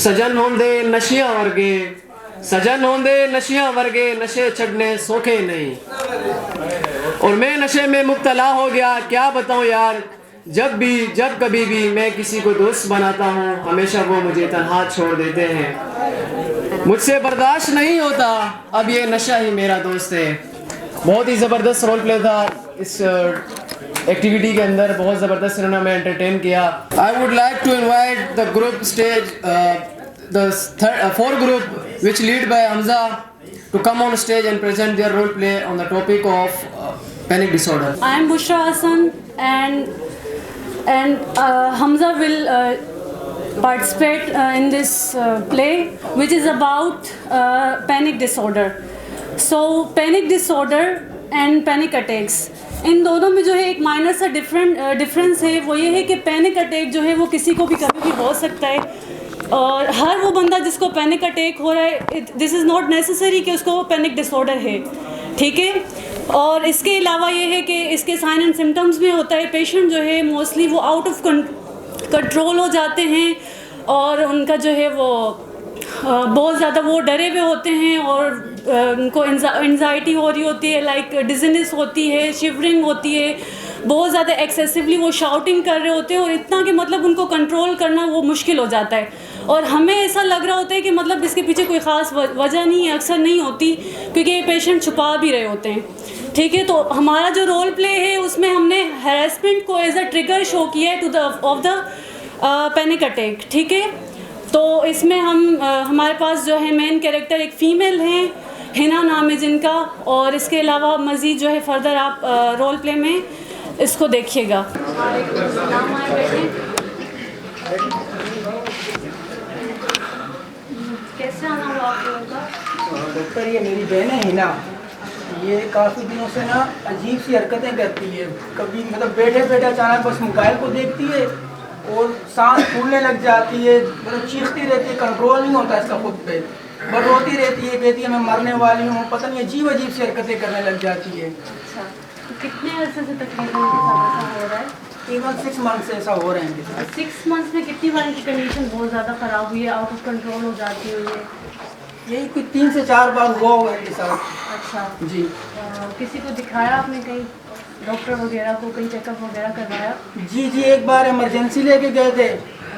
सजन होंदे नशियां वर्गे, सजन होंदे नशियां वर्गे, नशे चढ़ने सोखे नहीं। और मैं नशे में मुब्तला हो गया, क्या बताऊं यार। जब कभी भी मैं किसी को दोस्त बनाता हूँ, हमेशा वो मुझे तन्हा छोड़ देते हैं। मुझसे बर्दाश्त नहीं होता, अब ये नशा ही मेरा दोस्त है। बहुत ही ज़बरदस्त रोल प्ले था इस एक्टिविटी के अंदर, बहुत ज़बरदस्त इन्होंने हमें एंटरटेन किया। I would like to invite the group stage, the four group which lead by Hamza to come on stage and present their role play on the topic of panic disorder. I am Bushra Hassan and Hamza will participate in this play which is about panic disorder. So panic disorder and panic attacks, इन दोनों में जो है एक minor सा difference है। वो ये है कि पैनिक अटैक जो है वो किसी को भी कभी भी हो सकता है, और हर वो बंदा जिसको पैनिक अटैक हो रहा है, दिस इज़ नॉट नेसेसरी कि उसको पैनिक डिसऑर्डर है, ठीक है। और इसके अलावा ये है कि इसके साइन एंड सिम्टम्स में होता है, पेशेंट जो है मोस्टली वो आउट ऑफ कंट्रोल हो जाते हैं, और उनका जो है वो बहुत ज़्यादा वो डरे हुए होते हैं, और उनको एंजाइटी हो रही होती है, लाइक डिजीनेस होती है, शिवरिंग होती है, बहुत ज़्यादा एक्सेसिवली वो शाउटिंग कर रहे होते हैं, और इतना कि मतलब उनको कंट्रोल करना वो मुश्किल हो जाता है। और हमें ऐसा लग रहा होता है कि मतलब इसके पीछे कोई ख़ास वजह नहीं है, अक्सर नहीं होती, क्योंकि ये पेशेंट छुपा भी रहे होते हैं, ठीक है। तो हमारा जो रोल प्ले है उसमें हमने हैरेसमेंट को एज अ ट्रिगर शो किया है ऑफ द पैनिक अटैक, ठीक है। तो इसमें हमारे पास जो है मेन कैरेक्टर एक फ़ीमेल हैं, हिना नाम है जिनका, और इसके अलावा मज़ीद जो है फर्दर आप रोल प्ले में इसको देखिएगा। कैसे आना हुआ आप लोगों का? डॉक्टर, ये मेरी बहन है हिना, ये काफ़ी दिनों से ना अजीब सी हरकतें करती है। कभी मतलब बैठे बैठे अचानक बस मोबाइल को देखती है और सांस फूलने लग जाती है, मतलब चीखती रहती है, कंट्रोल नहीं होता इसका खुद पे, बस रोती रहती है, कहती है मैं मरने वाली हूँ, पता नहीं अजीब सी हरकतें करने लग जाती है। अच्छा, तो कितने अर्से से तकरीबन ऐसा हो रहा है? तकरीबन 6 मंथ से ऐसा हो रहे हैं। 6 मंथ्स में कितनी बार इनकी कंडीशन बहुत ज़्यादा ख़राब हुई है, आउट ऑफ कंट्रोल हो जाती हुई है? यही कोई 3 से 4 बार हुआ होगा इनके साथ। अच्छा जी। किसी को दिखाया आपने, कहीं डॉक्टर वगैरह को कहीं चेकअप वगैरह करवाया? जी, एक बार इमरजेंसी लेके गए थे,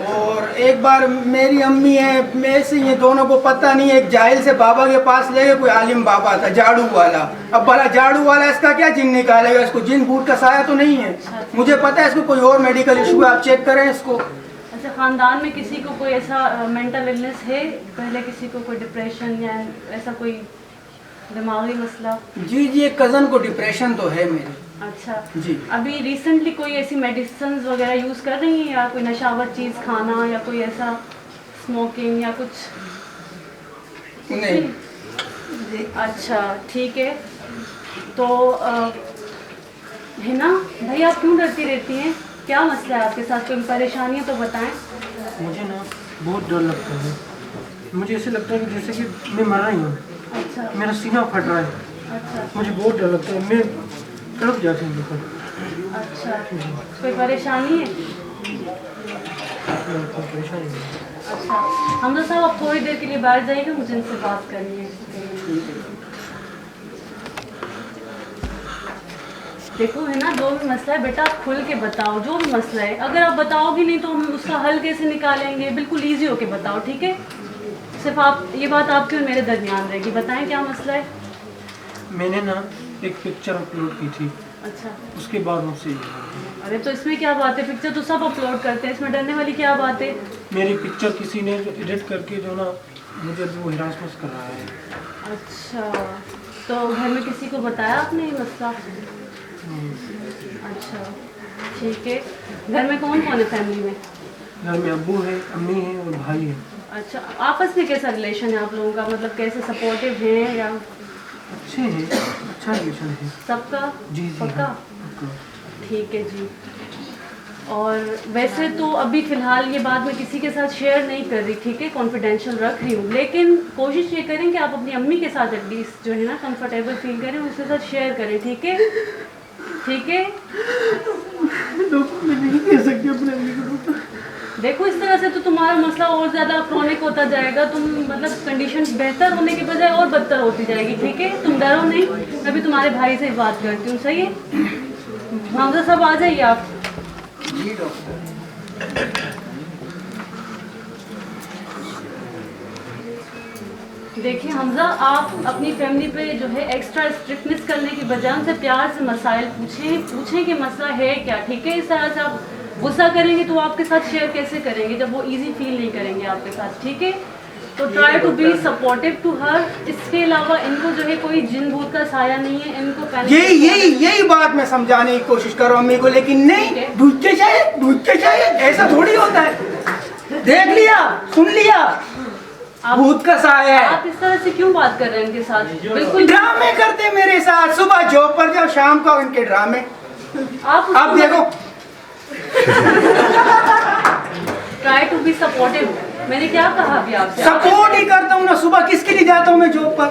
और एक बार मेरी अम्मी है, मैं से ये दोनों को पता नहीं, एक जाहिल से बाबा के पास ले गए, कोई आलिम बाबा था झाड़ू वाला। अब भला झाड़ू वाला इसका क्या जिन निकालेगा, इसको जिन भूत का साया तो नहीं है। मुझे पता है इसको कोई और मेडिकल इशू है, आप चेक करें इसको। अच्छा, ख़ानदान में किसी को कोई ऐसा मेंटल इलनेस है, पहले किसी को कोई डिप्रेशन या ऐसा कोई दिमागी मसला? जी, एक कज़न को डिप्रेशन तो है मेरे। अच्छा जी। अभी रिसेंटली कोई ऐसी मेडिसिन वगैरह यूज़ कर रही हैं, या कोई नशावर चीज़ खाना, या कोई ऐसा स्मोकिंग या कुछ? नहीं। अच्छा, ठीक है। तो हिना भाई, आप क्यों डरती रहती हैं? क्या मसला है आपके साथ? कोई परेशानियाँ तो बताएं। मुझे ना बहुत डर लगता है, मुझे ऐसे लगता है कि जैसे कि मैं मर रही हूँ। अच्छा, मेरा सीना फट रहा है। अच्छा, मुझे बहुत डर लगता है, मैं तड़प जाती हूँ बिल्कुल। अच्छा, कोई परेशानी है? परेशानी नहीं। अच्छा, हमजा साहब आप थोड़ी देर के लिए बाहर जाइएगा, मुझे इनसे बात करनी है। देखो है ना, जो भी मसला है बेटा आप खुल के बताओ, जो भी मसला है। अगर आप बताओगी नहीं तो हम उसका हल कैसे निकालेंगे? बिल्कुल ईजी होके बताओ, ठीक है। सिर्फ आप ये बात आपके और मेरे दरमियान रहेगी। बताएं क्या मसला है? मैंने ना एक पिक्चर अपलोड की थी। अच्छा, उसके बाद मुझसे अरे तो इसमें क्या बात है? पिक्चर तो सब अपलोड करते हैं, इसमें डरने वाली क्या बात है? मेरी पिक्चर किसी ने एडिट करके जो ना मुझे वो हिरासत कर रहा है। अच्छा, तो घर में किसी को बताया आपने ये मसला? अच्छा, ठीक है। घर में कौन कौन है फैमिली में? घर में अब्बू है, अम्मी है और भाई है। अच्छा, आपस में कैसा रिलेशन है आप लोगों का? मतलब कैसे सपोर्टिव हैं या? अच्छे हैं, अच्छा रिलेशन है सबका? जी। पक्का? हाँ, ठीक है जी। और वैसे तो अभी फ़िलहाल ये बात मैं किसी के साथ शेयर नहीं कर रही, ठीक है, कॉन्फिडेंशियल रख रही हूँ, लेकिन कोशिश ये करें कि आप अपनी अम्मी के साथ एटलीस्ट जो है ना कंफर्टेबल फील करें, उसके साथ शेयर करें, ठीक है? ठीक है, मैं नहीं कह सकती अपने अम्मी को। देखो इस तरह से तो तुम्हारा मसला और ज़्यादा क्रॉनिक होता जाएगा, तुम मतलब कंडीशन बेहतर होने के बजाय और बदतर होती जाएगी। ठीक है, तुम डरो नहीं, मैं भी तुम्हारे भाई से बात करती हूँ, सही है? हमजा साहब आ जाइए आप। जी डॉक्टर। देखिए हमजा, आप अपनी फैमिली पे जो है एक्स्ट्रा स्ट्रिक्टनेस करने की बजाय उनसे प्यार से मसाइल पूछें कि मसला है क्या। ठीक है, इस तरह से आप गुस्सा करेंगे तो वो आपके साथ शेयर कैसे करेंगे जब वो इजी फील नहीं करेंगे आपके साथ। ठीक है, तो try to be supportive to her. इसके अलावा इनको जो है कोई जिन भूत का साया नहीं है, इनको यही बात मैं समझाने की कोशिश कर रहा हूँ अम्मी को, लेकिन नहीं, दूध के चाहिए ऐसा थोड़ी होता है। देख लिया, सुन लिया, भूत का साया है। आप इस तरह से क्यों बात कर रहे हैं इनके साथ? बिल्कुल ड्रामे करते मेरे साथ, सुबह जॉब पर जाओ, शाम को इनके ड्रामे। आप देखो। Try to be supportive. मैंने क्या कहा अभी आपसे? सपोर्ट ही करता हूँ ना, सुबह किसके लिए जाता हूँ मैं जॉब पर,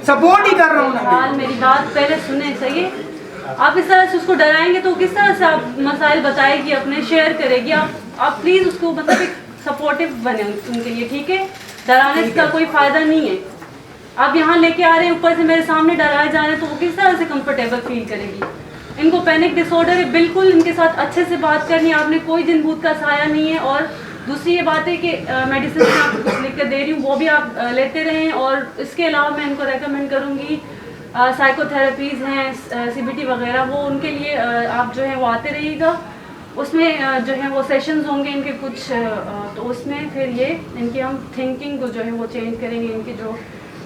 सपोर्ट ही कर रहा हूँ ना। मेरी बात पहले सुने, सही है? आप इस तरह से उसको डराएंगे तो किस तरह से आप मसाइल बताएगी, अपने शेयर करेगी? आप प्लीज उसको मतलब एक सपोर्टिव बने उनके लिए। ठीक है, डराने का कोई फायदा नहीं है। आप यहाँ लेके आ रहे हैं, ऊपर से मेरे सामने डराए जा रहे हैं, तो वो किस तरह से कंफर्टेबल फील करेगी? इनको पैनिक डिसऑर्डर है, बिल्कुल इनके साथ अच्छे से बात करनी है। आपने कोई जिन भूत का साया नहीं है। और दूसरी ये बात है कि मेडिसिन मैं आपको कुछ लिख कर दे रही हूँ, वो भी आप लेते रहें। और इसके अलावा मैं इनको रेकमेंड करूँगी साइकोथेरेपीज़ हैं, CBT वगैरह, वो उनके लिए आप जो है वो आते रहिएगा। उसमें जो है वो सेशंस होंगे इनके कुछ, तो उसमें फिर ये इनकी हम थिंकिंग को जो है वो चेंज करेंगे। इनकी जो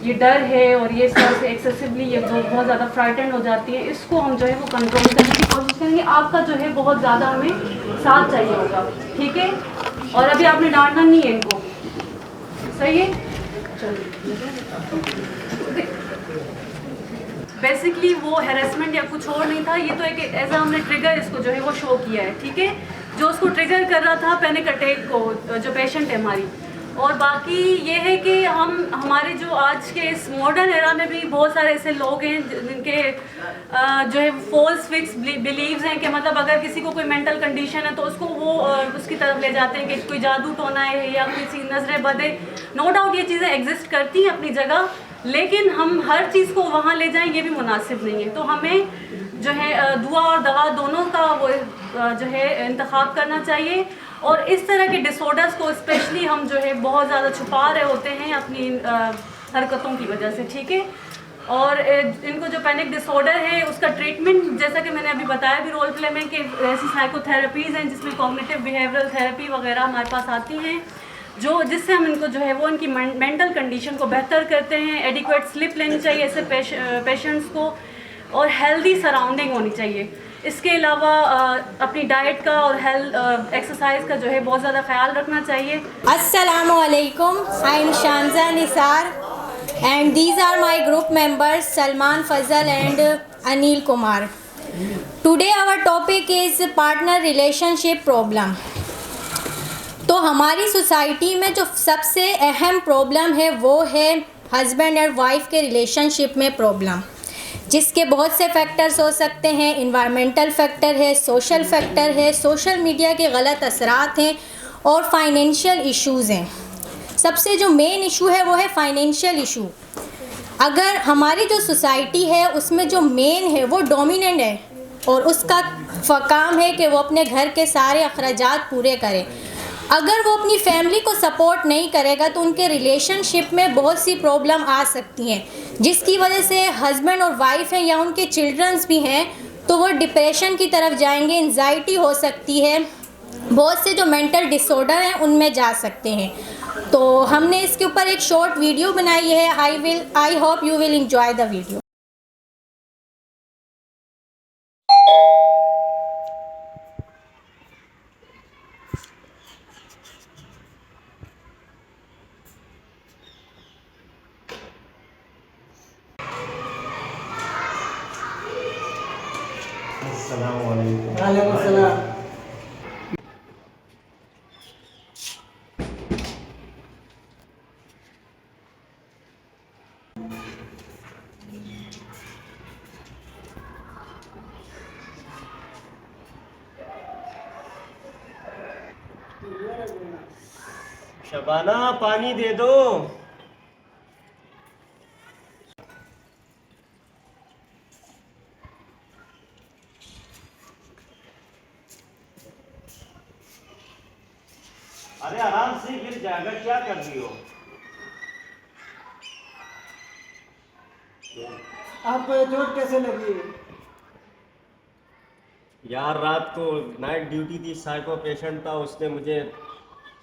ये डर है और ये इस तरह से एक्सेसिवली ये बहुत ज़्यादा फ्राइटेंड हो जाती है, इसको हम जो है वो कंट्रोल करने की कोशिश करेंगे। आपका जो है बहुत ज़्यादा हमें साथ चाहिए होगा। ठीक है, और अभी आपने डांटना नहीं है इनको, सही है? बेसिकली वो हैरेसमेंट या कुछ और नहीं था, ये तो एक ऐसा हमने ट्रिगर इसको जो है वो शो किया है। ठीक है, जो उसको ट्रिगर कर रहा था पैनिक अटैक को, जो पेशेंट है हमारी। और बाकी ये है कि हमारे जो आज के इस मॉडर्न एरा में भी बहुत सारे ऐसे लोग हैं जिनके जो है फॉल्स फिक्स बिलीव्स हैं कि मतलब अगर किसी को कोई मेंटल कंडीशन है तो उसको वो उसकी तरफ ले जाते हैं कि कोई जादू टोना है या किसी नजरे बदे। नो डाउट ये चीज़ें एग्जिस्ट करती हैं अपनी जगह, लेकिन हम हर चीज़ को वहाँ ले जाएं ये भी मुनासिब नहीं है। तो हमें जो है दुआ और दवा दोनों का वो जो है इंतखाब करना चाहिए। और इस तरह के डिसऑर्डर्स को स्पेशली हम जो है बहुत ज़्यादा छुपा रहे होते हैं अपनी हरकतों की वजह से। ठीक है, और इनको जो पैनिक डिसऑर्डर है उसका ट्रीटमेंट जैसा कि मैंने अभी बताया भी रोल प्ले में कि ऐसी साइकोथेरेपीज़ हैं जिसमें कॉग्निटिव बिहेवियरल थेरेपी वगैरह हमारे पास आती हैं, जिससे हम इनको जो है वो इनकी मेंटल कंडीशन को बेहतर करते हैं। एडिक्वेट स्लिप लेनी चाहिए ऐसे पेशेंट्स को, और हेल्दी सराउंडिंग होनी चाहिए। इसके अलावा अपनी डाइट का और हेल्थ एक्सरसाइज का जो है बहुत ज़्यादा ख्याल रखना चाहिए। अस्सलामु अलैकुम, I am Shamja Nisar and these are my group members Salman, Fazal and Anil Kumar. Today our topic is partner relationship problem. तो हमारी सोसाइटी में जो सबसे अहम प्रॉब्लम है वो है हस्बैंड और वाइफ के रिलेशनशिप में प्रॉब्लम, जिसके बहुत से फैक्टर्स हो सकते हैं। इन्वायरमेंटल फैक्टर है, सोशल फैक्टर है, सोशल मीडिया के गलत असरात हैं और फाइनेंशियल इश्यूज़ हैं। सबसे जो मेन इशू है वो है फाइनेंशियल इशू। अगर हमारी जो सोसाइटी है उसमें जो मेन है वो डोमिनेंट है और उसका काम है कि वो अपने घर के सारे अखराजात पूरे करे। अगर वो अपनी फैमिली को सपोर्ट नहीं करेगा तो उनके रिलेशनशिप में बहुत सी प्रॉब्लम आ सकती हैं, जिसकी वजह से हस्बैंड और वाइफ हैं या उनके चिल्ड्रंस भी हैं तो वो डिप्रेशन की तरफ जाएंगे, एंजाइटी हो सकती है, बहुत से जो मेंटल डिसऑर्डर हैं उनमें जा सकते हैं। तो हमने इसके ऊपर एक शॉर्ट वीडियो बनाई है। I hope you will enjoy the video. अस्सलामु अलैकुम। वालेकुम सलाम। शबाना पानी दे दो। अरे आराम से गिर जाएगा, क्या कर रही हो? आपको ये चोट कैसे लगी है? यार रात को नाइट ड्यूटी थी, साइको पेशेंट था, उसने मुझे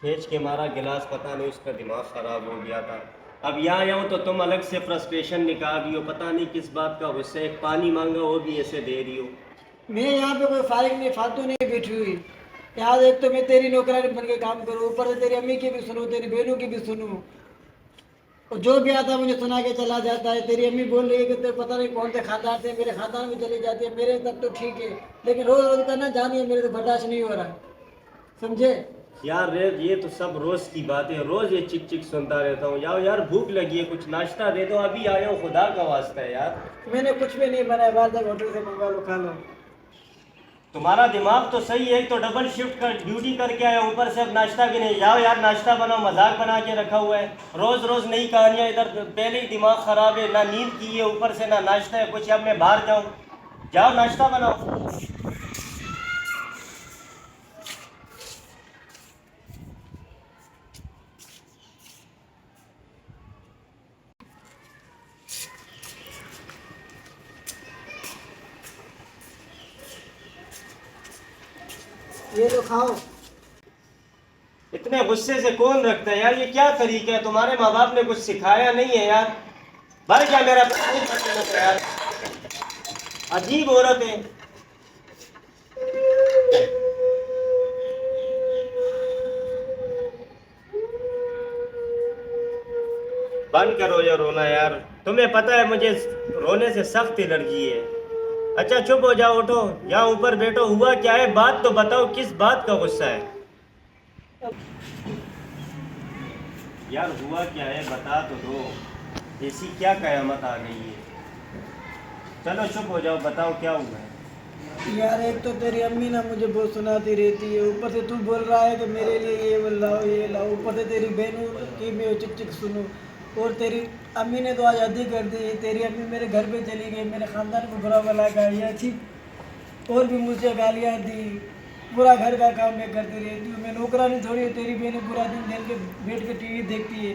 खींच के मारा गिलास, पता नहीं उसका दिमाग ख़राब हो गया था। अब यहाँ आया हूँ तो तुम अलग से फ्रस्ट्रेशन निकाल रही हो, पता नहीं किस बात का गुस्सा। एक पानी मांगा वो भी ऐसे दे रही हो। मैं यहाँ पे कोई फारिग नहीं, फालतू नहीं बैठी हुई। यहाँ देख तो मैं तेरी नौकरानी बन के काम करूँ, ऊपर से तेरी अम्मी की भी सुनूँ, तेरी बहनों की भी सुनूँ, और जो भी आता है मुझे सुना के चला जाता है। तेरी अम्मी बोल रही है कि तेरे पता नहीं कौन से खानदान से, मेरे खानदान में चली जाती है, मेरे तक तो ठीक है, लेकिन रोज रोज करना जानिए मेरे तो बर्दाश्त नहीं हो रहा है, समझे? यार रे ये तो सब रोज़ की बात है, रोज़ ये चिक चिक सुनता रहता हूँ। यार यार भूख लगी है, कुछ नाश्ता दे दो। अभी आया हूँ, खुदा का वास्ता है यार। मैंने कुछ भी नहीं बनाया, बाहर तक होटल से मंगवा लो, खा लो। तुम्हारा दिमाग तो सही है, तो डबल शिफ्ट कर ड्यूटी करके आया, ऊपर से अब नाश्ता भी नहीं। जाओ यार नाश्ता बनाओ, मजाक बना के रखा हुआ है। रोज़ रोज़ नई कहानियाँ, इधर पहले ही दिमाग ख़राब है, ना नींद की है, ऊपर से ना नाश्ता है कुछ। अब मैं बाहर जाऊँ? जाओ नाश्ता बनाओ। ये तो खाओ। इतने गुस्से से कौन रखता है यार? ये क्या तरीका है? तुम्हारे माँ बाप ने कुछ सिखाया नहीं है यार। भर क्या मेरा यार, अजीब औरत है। बंद करो ये रोना यार, तुम्हें पता है मुझे रोने से सख्त एलर्जी है। अच्छा चुप हो जाओ, उठो, यहाँ ऊपर बैठो। हुआ क्या है? बात तो बताओ, किस बात का गुस्सा है? यार हुआ क्या है बता तो दो। ऐसी क्या कयामत आ गई है? चलो चुप हो जाओ, बताओ क्या हुआ है? यार एक तो तेरी अम्मी ना मुझे बहुत सुनाती रहती है, ऊपर से तू बोल रहा है कि मेरे लिए ये लाओ ये लाओ, ऊपर से तेरी बहनों की मैं चिक चिक सुनूं, और तेरी अम्मी ने तो आज हद कर दी। तेरी अम्मी मेरे घर पे चली गई, मेरे ख़ानदान को बुरा भला गालियाँ थी, और भी मुझे गालियाँ दी। पूरा घर का काम मैं करती रहती हूँ, मैं नौकरानी थोड़ी। तेरी बहनें पूरा दिन दिन के बैठ के टीवी देखती है।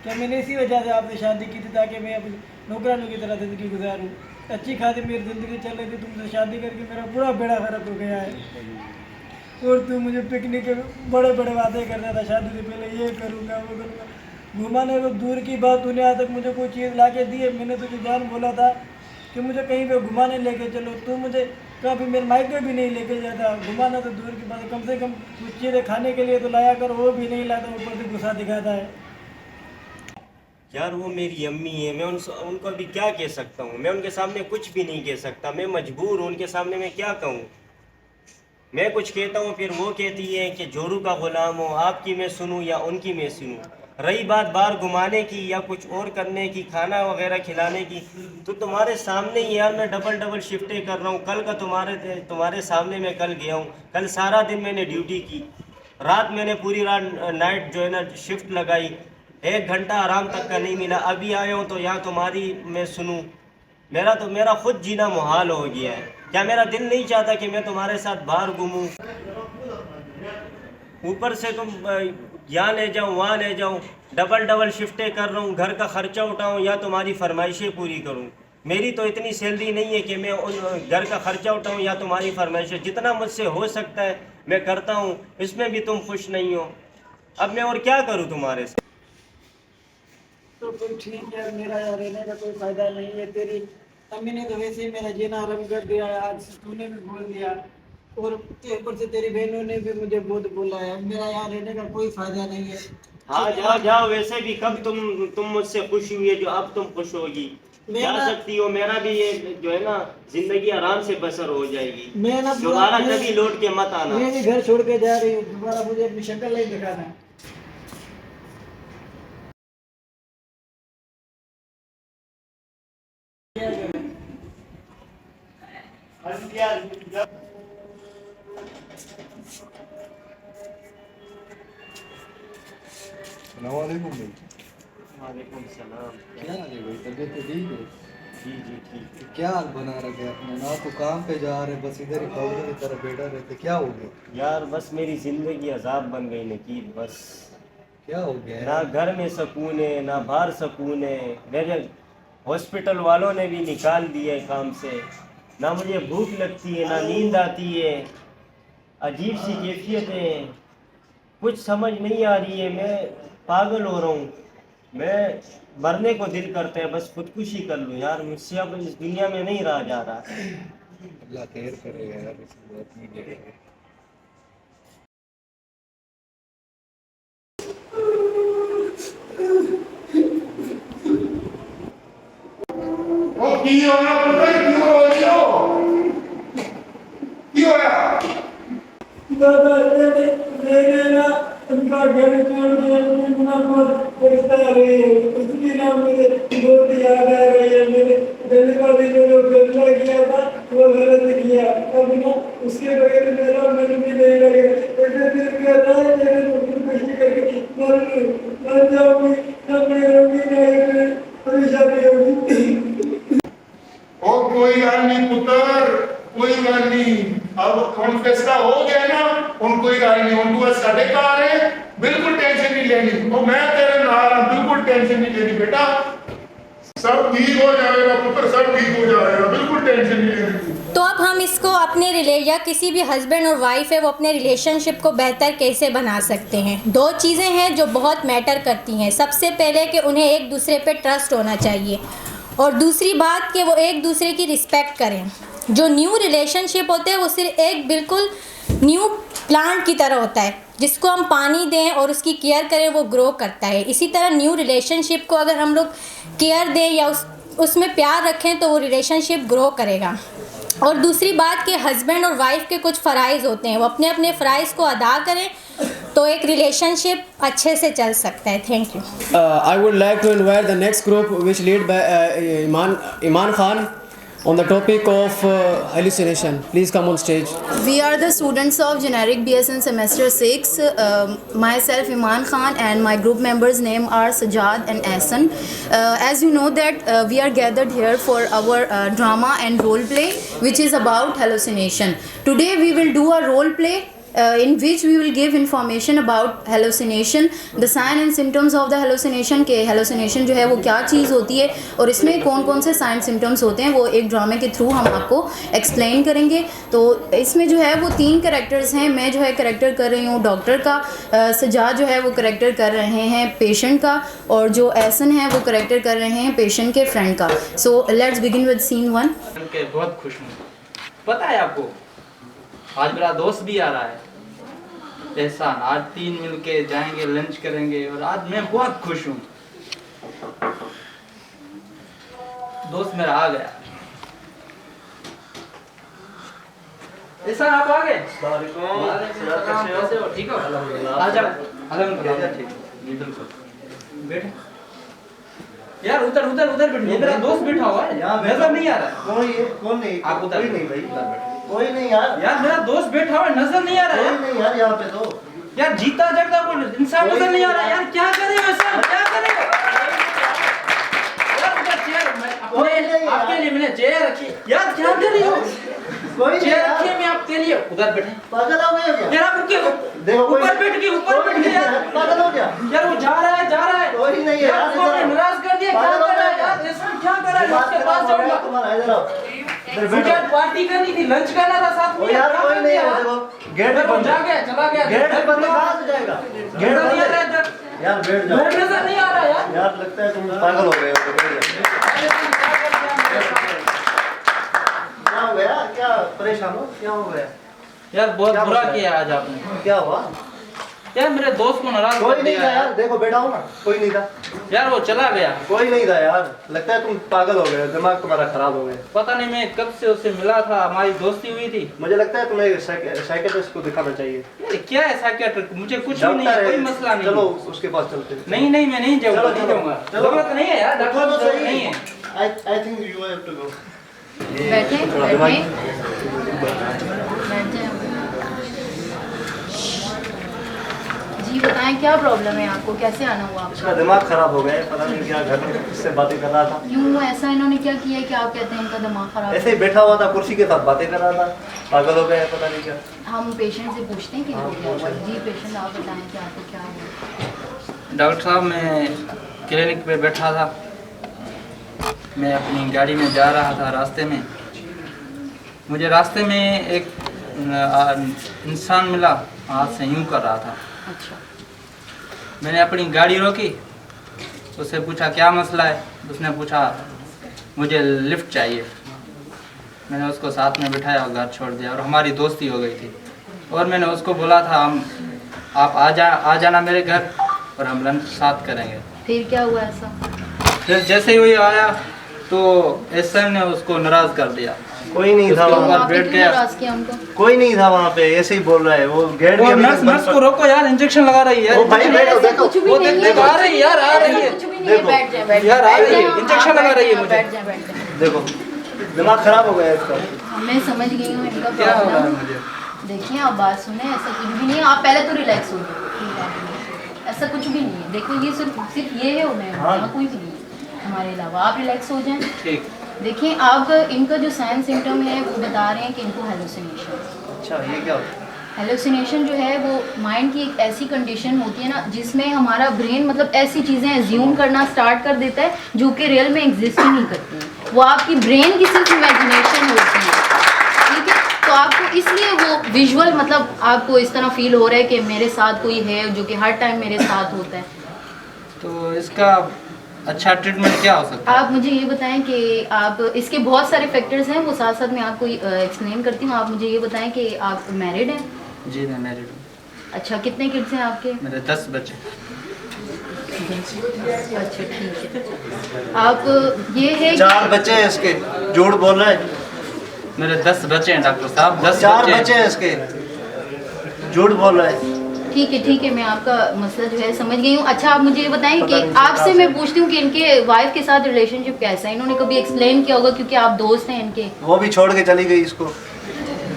क्या मैंने इसी वजह से आपसे शादी की थी ताकि मैं अपनी नौकरानों की तरह ज़िंदगी गुजारूँ? अच्छी खासी मेरी ज़िंदगी चल रही थी, तुमसे शादी करके मेरा पूरा बेड़ा गर्क हो गया है। और तू मुझे पिकनिक के बड़े बड़े वादे कर रहा था, शादी से पहले ये करूँगा वो करूँगा। घुमाने को दूर की बात, तूने आज तक मुझे कोई चीज़ ला के दी है? मैंने तुझे जान बोला था कि मुझे कहीं पे घुमाने लेके चलो, तू मुझे कभी मेरे मायके भी नहीं लेके जाता। घुमाना तो दूर की बात है, कम से कम कुछ चीज़ें खाने के लिए तो लाया कर, वो भी नहीं लाता, ऊपर से गुस्सा दिखाता है। यार वो मेरी अम्मी है, मैं उनको अभी क्या कह सकता हूँ? मैं उनके सामने कुछ भी नहीं कह सकता, मैं मजबूर हूँ। उनके सामने मैं क्या कहूँ? मैं कुछ कहता हूँ फिर वो कहती है कि जोरू का गुलाम हो, आपकी मैं सुनूँ या उनकी मैं सुनूँ। रही बात बाहर घुमाने की या कुछ और करने की, खाना वगैरह खिलाने की, तो तुम्हारे सामने ही यार मैं डबल डबल शिफ्टें कर रहा हूँ। कल का तुम्हारे सामने मैं कल गया हूँ, कल सारा दिन मैंने ड्यूटी की, रात मैंने पूरी रात नाइट जो है ना शिफ्ट लगाई, 1 घंटा आराम तक का नहीं मिला। अभी आया हूँ तो यहाँ तुम्हारी मैं सुनूँ? मेरा खुद जीना मुहाल हो गया है। क्या मेरा दिल नहीं चाहता कि मैं तुम्हारे साथ बाहर घूमूं? ऊपर से तुम यहाँ ले जाऊँ वहाँ ले जाऊँ, डबल डबल शिफ्टें कर रहा हूँ, घर का खर्चा उठाऊँ या तुम्हारी फरमाइशें पूरी करूँ। मेरी तो इतनी सैलरी नहीं है कि मैं उन घर का खर्चा उठाऊँ या तुम्हारी फरमाइशें। जितना मुझसे हो सकता है मैं करता हूँ, इसमें भी तुम खुश नहीं हो। अब मैं और क्या करूँ तुम्हारे साथ? तो फिर ठीक है, मेरा यहाँ रहने का कोई फायदा नहीं है। तेरी अम्मी ने तो वैसे ही मेरा जीना आराम कर दिया है, आज तूने भी बोल दिया, और ऊपर से तेरी बहनों ने भी मुझे बहुत बोला है। मेरा यहाँ रहने का कोई फायदा नहीं है। हाँ जाओ जाओ, वैसे भी कब तुम मुझसे खुश हुई है जो अब तुम खुश होगी? जा सकती हो, मेरा भी ये जो है ना जिंदगी आराम से बसर हो जाएगी। मैं ना दोबारा कभी लौट के मत आना। मैं भी घर छोड़ के जा रही हूँ, दोबारा मुझे अपनी शक्ल नहीं दिखाना। वालेकुम भाई। वालेकुम सलाम। क्या हाल है भाई, तबीयत तो ठीक है? जी जी ठीक। तो क्या हाल बना रखे अपने, ना तो काम पे जा रहे, बस इधर ही पाउडर की तरह बैठा रहते, क्या हो गया? यार बस मेरी ज़िंदगी अजाब बन गई नकीब, बस क्या हो गया ना यार? घर में सुकून है ना बाहर सुकून है। मेरे हॉस्पिटल वालों ने भी निकाल दिया है काम से। ना मुझे भूख लगती है ना नींद आती है। अजीब सी कैफियत है, कुछ समझ नहीं आ रही है। मैं पागल हो रहा हूँ। मैं मरने को दिल करता है, बस खुदकुशी कर लूँ यार। मुझसे अब इस दुनिया में नहीं रहा जा रहा। अल्लाह खैर करेगा यार, इसकी बात नहीं करेगा। की होया पुत्र, क्यों रो रही हो? की होया? दादा मैंने ना उनका घर छोड़ दिया, इतना बहुत पछता रही है। उसकी ना मुझे बहुत याद आ रही है। मेरे दिल का भी जो फैसला किया था वो गलत किया। अब ना उसके बगैर मेरा मन भी नहीं लगेगा। ऐसे दिल कर रहा है मेरे को खुदकुशी करके मर जाऊंगी, ना मैं रहूंगी ना हमेशा नहीं होगी। और कोई गल नहीं पुत्र, कोई गल नहीं। अब हम फैसला हो गया ना, उन कोई गल नहीं। उन तू साडे घर है, बिल्कुल टेंशन नहीं लेनी। और मैं तेरे नाल हां, बिल्कुल टेंशन नहीं लेनी बेटा। सब ठीक हो जाएगा पुत्र, सब ठीक हो जाएगा, बिल्कुल टेंशन नहीं लेनी। तो अब हम इसको अपने या किसी भी हस्बैंड और वाइफ है वो अपने रिलेशनशिप को बेहतर कैसे बना सकते हैं। दो चीज़ें हैं जो बहुत मैटर करती हैं। सबसे पहले कि उन्हें एक दूसरे पे ट्रस्ट होना चाहिए, और दूसरी बात कि वो एक दूसरे की रिस्पेक्ट करें। जो न्यू रिलेशनशिप होते हैं वो सिर्फ एक बिल्कुल न्यू प्लांट की तरह होता है, जिसको हम पानी दें और उसकी केयर करें वो ग्रो करता है। इसी तरह न्यू रिलेशनशिप को अगर हम लोग केयर दें या उसमें प्यार रखें तो वो रिलेशनशिप ग्रो करेगा। और दूसरी बात कि हस्बैंड और वाइफ के कुछ फ़राइज़ होते हैं, वो अपने अपने फ़राइज़ को अदा करें तो एक रिलेशनशिप अच्छे से चल सकता है। Thank you. I would like to invite the next group which lead by Iman Khan on the topic of hallucination. Please come on stage. We are the students of generic BSN semester 6. Myself Iman Khan and my group members name are Sajad and Ahsan. As you know that we are gathered here for our drama and role play which is about hallucination. Today we will do a role play in which we will give information about hallucination, the sign and symptoms of the hallucination के hallucination जो है वो क्या चीज़ होती है और इसमें कौन कौन से sign symptoms होते हैं वो एक ड्रामे के थ्रू हम आपको एक्सप्लेन करेंगे। तो इसमें जो है वो 3 कैरेक्टर्स हैं। मैं जो है कैरेक्टर कर रही हूँ डॉक्टर का, सजाद जो है वो कैरेक्टर कर रहे हैं पेशेंट का, और जो एहसन है वो कैरेक्टर कर रहे हैं पेशेंट के फ्रेंड का। So let's begin with scene 1। बहुत खुश हूँ। पता है आपको, आज मेरा दोस्त भी आ रहा है एहसान। आज 3 मिलके जाएंगे, लंच करेंगे, और आज मैं बहुत खुश हूँ। दोस्त मेरा आ गया। एहसान आप आ गए? कैसे हो? ठीक हो? आज आप अल्हम्दुलिल्लाह ठीक है। जी बिल्कुल बैठ यार। उधर उधर उधर बैठ। मेरा दोस्त बैठा हुआ है, नजर नहीं आ रहा है। कौन नहीं? आप उधर नहीं भाई, उधर बैठ। कोई नहीं यार। यार मेरा दोस्त बैठा हुआ है, नजर नहीं आ रहा है। नहीं यार, यहाँ पे तो यार जीता जगता कोई इंसान नजर नहीं आ रहा। यार क्या करे वैसा, क्या करे यार? उधर चेयर आपके लिए मैंने चेयर रखी। यार क्या कर रही हो? कोई चेयर रखी है मैं आपके लिए। उधर बैठे। पागल हो गए क्या? यार आप देखो ऊपर बैठ के यार। पागल हो गया यार वो जा रहा है कोई नहीं है यार। नाराज कर दिया। क्या कर रहा है यार? ऐसा क्या कर रहा है? उसके पास जाऊंगा। तुम्हारा इधर आओ। मुझे पार्टी करनी थी, लंच करना था साथ में। यार कोई नहीं है, देखो गेट पे जा गया, चला गया। गेट पे बंद कहाँ से जाएगा? गेट नहीं आ रहा है इधर। यार बैठ जाओ। नजर नहीं आ रहा यार। यार लगता है तुम पागल हो गए हो। क्या हो गया? क्या परेशान हो? क्या हो गया यार? बहुत बुरा किया आज आपने। क्या हुआ? यार मेरे दोस्त को नाराज कोई कर नहीं दिया था यार। देखो बैठा हो ना, कोई नहीं था यार। वो चला गया। कोई नहीं था यार। लगता है तुम पागल हो गए, दिमाग तुम्हारा खराब हो गया। पता नहीं मैं कब से उससे मिला था, हमारी दोस्ती हुई थी। मुझे लगता है तुम्हें साइकियाट्रिस्ट को दिखाना चाहिए। यार क्या है साइकियाट्रिस्ट? मुझे कुछ भी नहीं है, कोई मसला नहीं। चलो उसके पास चलते हैं। नहीं नहीं मैं नहीं जाऊंगा, नहीं जाऊंगा। जरूरत नहीं है यार, डॉक्टर तो जरूरत नहीं है। I think you have to go. बैठे बैठे बैठे। जी जी बताएं क्या प्रॉब्लम है आपको, कैसे आना हुआ आपका? इसका दिमाग खराब हो गया है, पता नहीं क्या घर में किससे बातें कर रहा था। यूँ ऐसा इन्होंने क्या किया है कि आप कहते हैं इनका दिमाग खराब ऐसे ही बैठा हुआ था कुर्सी के साथ बातें कर रहा था, पागल हो गया है, पता नहीं क्या। हम पेशेंट से पूछते हैं कि हो क्या हुआ। जी पेशेंट आप बताएं कि आपको क्या हुआ? डॉक्टर साहब मैं क्लिनिक पे बैठा था, मैं अपनी गाड़ी में जा रहा था, रास्ते में मुझे रास्ते में एक इंसान मिला, हाथ से यूं कर रहा था। अच्छा। मैंने अपनी गाड़ी रोकी, उससे पूछा क्या मसला है, उसने पूछा मुझे लिफ्ट चाहिए। मैंने उसको साथ में बिठाया और घर छोड़ दिया और हमारी दोस्ती हो गई थी। और मैंने उसको बोला था आप आ जाना मेरे घर और हम लंच साथ करेंगे। फिर क्या हुआ ऐसा? फिर जैसे ही वही आया तो एसएम ने उसको नाराज कर दिया। कोई नहीं था वहाँ, बैठ गया, नाराज किया उनको? कोई नहीं था वहाँ पे, ऐसे ही बोल रहा है वो। गेट भी नर्स को रोको यार, इंजेक्शन लगा रही है। वो भाई बैठो, देखो वो देखो आ रही है यार, आ रही है कुछ भी नहीं है, बैठ जाए बैठ यार, आ रही है, जाए, इंजेक्शन लगा रही है मुझे। बैठ जाए बैठ जाए। देखो दिमाग खराब हो गया है इसका। मैं समझ गई हूँ इनका क्या हो रहा है प्रॉब्लम। मुझे? देखिए आप बात सुने, ऐसा कुछ भी नहीं है, आप पहले तो रिलैक्स हो जाओ। ऐसा कुछ भी नहीं है, देखो ये सिर्फ ये है उन्हें, यहाँ कोई भी नहीं है हमारे अलावा। आप रिलैक्स हो जाएं। ठीक। देखिए आप इनका जो साइन सिम्टम है वो बता रहे हैं कि इनको हेलुसिनेशन। अच्छा ये क्या होता है? हेलुसिनेशन जो है वो माइंड की एक ऐसी कंडीशन होती है ना जिसमें हमारा ब्रेन मतलब ऐसी चीज़ें एज्यूम करना स्टार्ट कर देता है जो कि रियल में एग्जिस्ट ही नहीं करती हैं। वो आपकी ब्रेन की सिर्फ इमेजिनेशन होती है, ठीक है? तो आपको इसलिए वो विजुअल मतलब आपको इस तरह फील हो रहा है कि मेरे साथ कोई है जो कि हर टाइम मेरे साथ होता है। तो इसका अच्छा ट्रीटमेंट क्या हो सकता है? आप मुझे ये बताएं कि आप इसके बहुत सारे फैक्टर्स हैं, वो साथ साथ मैं आपको एक्सप्लेन करती हूँ। आप मुझे ये बताएं कि आप मैरिड हैं? जी मैं मैरिड हूँ। अच्छा, कितने किड्स हैं आपके? मेरे 10 बच्चे। अच्छा ठीक है। आप ये है 4 बच्चे हैं इसके, झूठ बोल रहे हैं। मेरे 10 बच्चे हैं डॉक्टर साहब, 10 4 बच्चे हैं इसके, झूठ बोल रहे हैं। ठीक है मैं आपका मसला जो है समझ गई हूँ। अच्छा आप मुझे ये बताएं कि आपसे मैं पूछती हूँ कि इनके वाइफ के साथ रिलेशनशिप कैसा है? इन्होंने कभी एक्सप्लेन किया होगा क्योंकि आप दोस्त हैं इनके। वो भी छोड़ के चली गई इसको,